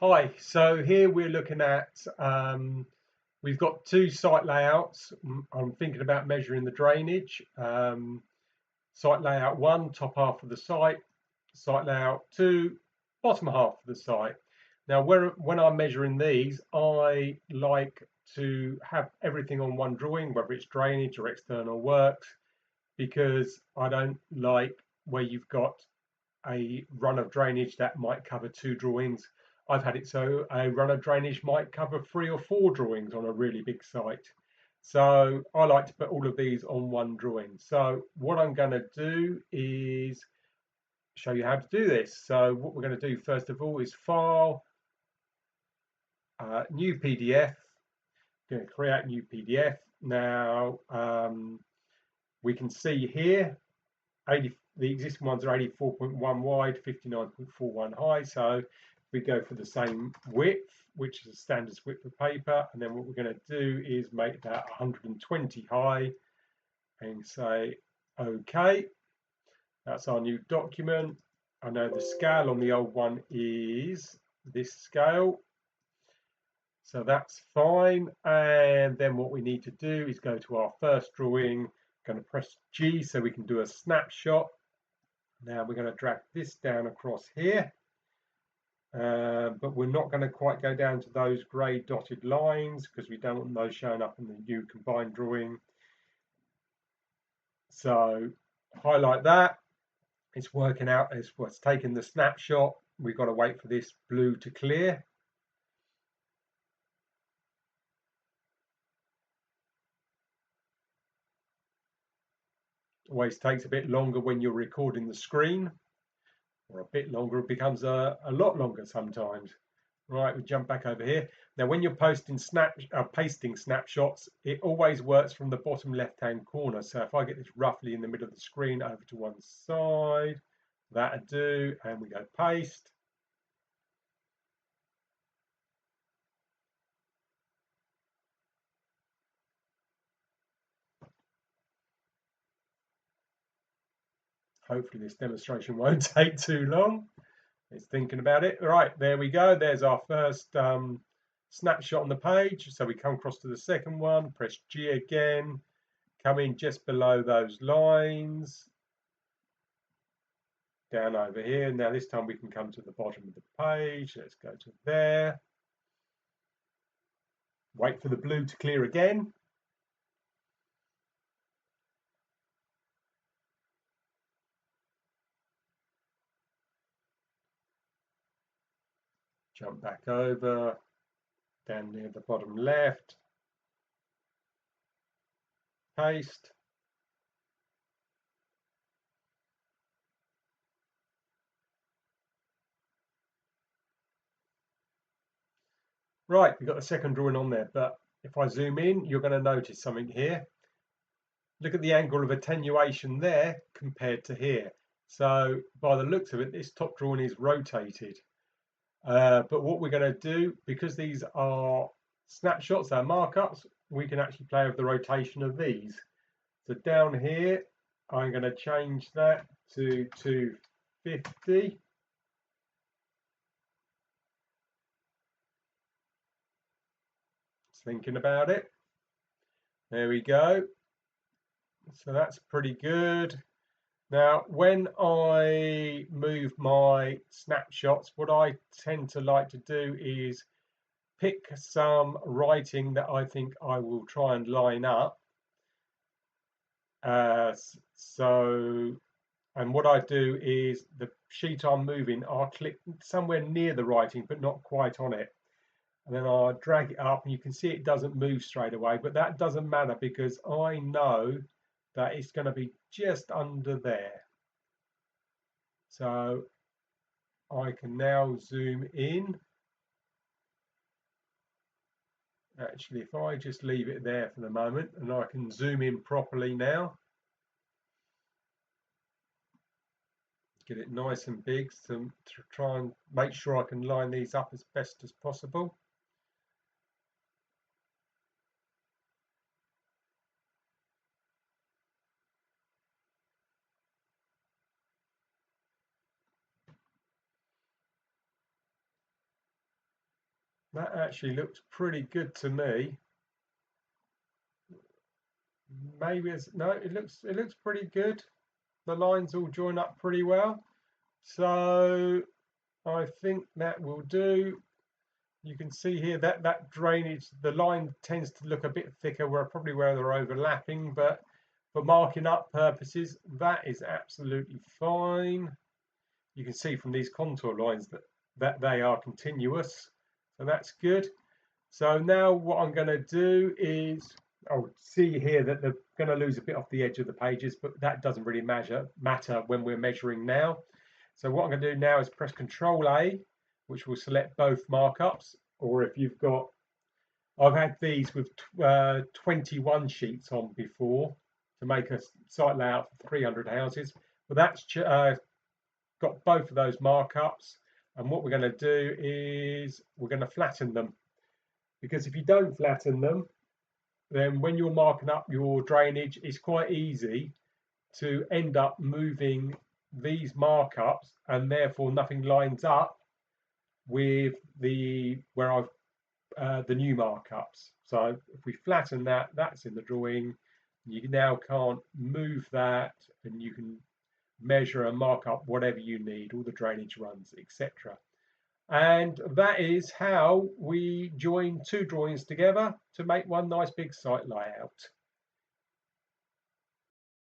Hi, so here we're looking at, we've got two site layouts. I'm thinking about measuring the drainage. Site layout 1, top half of the site layout 2, bottom half of the site. Now, when I'm measuring these, I like to have everything on one drawing, whether it's drainage or external works, because I don't like where you've got a run of drainage that might cover two drawings. I've had it so a run of drainage might cover 3 or 4 drawings on a really big site. So I like to put all of these on one drawing. So what I'm going to do is show you how to do this. So what we're going to do first of all is File, New PDF. I'm going to create new PDF. Now we can see here the existing ones are 84.1 wide, 59.41 high. So if we go for the same width, which is a standard width of paper, and then what we're going to do is make that 120 high and say OK. That's our new document. I know the scale on the old one is this scale, so that's fine. And then what we need to do is go to our first drawing. Going to press G so we can do a snapshot. Now we're going to drag this down across here, but we're not going to quite go down to those grey dotted lines because we don't want those showing up in the new combined drawing. So highlight that. It's working out as what's taking the snapshot. We've got to wait for this blue to clear. Always takes a bit longer when you're recording the screen, or a bit longer, it becomes a lot longer sometimes. Right, we jump back over here. Now, when you're pasting snapshots, it always works from the bottom left-hand corner. So if I get this roughly in the middle of the screen over to one side, that'll do, and we go paste. Hopefully this demonstration won't take too long. It's thinking about it. All right, there we go. There's our first snapshot on the page. So we come across to the second one, press G again, come in just below those lines, down over here. Now this time we can come to the bottom of the page. Let's go to there. Wait for the blue to clear again. Jump back over, down near the bottom left, paste. Right, we've got the second drawing on there, but if I zoom in, you're going to notice something here. Look at the angle of attenuation there compared to here. So by the looks of it, this top drawing is rotated. But what we're going to do, because these are snapshots, they're markups, we can actually play with the rotation of these. So down here, I'm going to change that to 250. Just thinking about it. There we go. So that's pretty good. Now, when I move my snapshots, what I tend to like to do is pick some writing that I think I will try and line up. And what I do is the sheet I'm moving, I'll click somewhere near the writing, but not quite on it. And then I'll drag it up, and you can see it doesn't move straight away, but that doesn't matter because I know that it's going to be just under there. So I can now zoom in. Actually, if I just leave it there for the moment, and I can zoom in properly now. Get it nice and big to try and make sure I can line these up as best as possible. That actually looks pretty good to me. Maybe it's no, it looks pretty good. The lines all join up pretty well. So I think that will do. You can see here that that drainage, the line tends to look a bit thicker probably where they're overlapping, but for marking up purposes, that is absolutely fine. You can see from these contour lines that they are continuous, so that's good. So now what I'm going to do is, I'll see here that they're going to lose a bit off the edge of the pages, but that doesn't really matter when we're measuring now. So what I'm going to do now is press Control A, which will select both markups, or if you've got, I've had these with 21 sheets on before to make a site layout for 300 houses, but that's got both of those markups. And what we're going to do is we're going to flatten them, because if you don't flatten them, then when you're marking up your drainage, it's quite easy to end up moving these markups, and therefore nothing lines up with the where I've the new markups. So if we flatten that, that's in the drawing. You now can't move that, and you can measure and mark up whatever you need, all the drainage runs, etc. And that is how we join two drawings together to make one nice big site layout.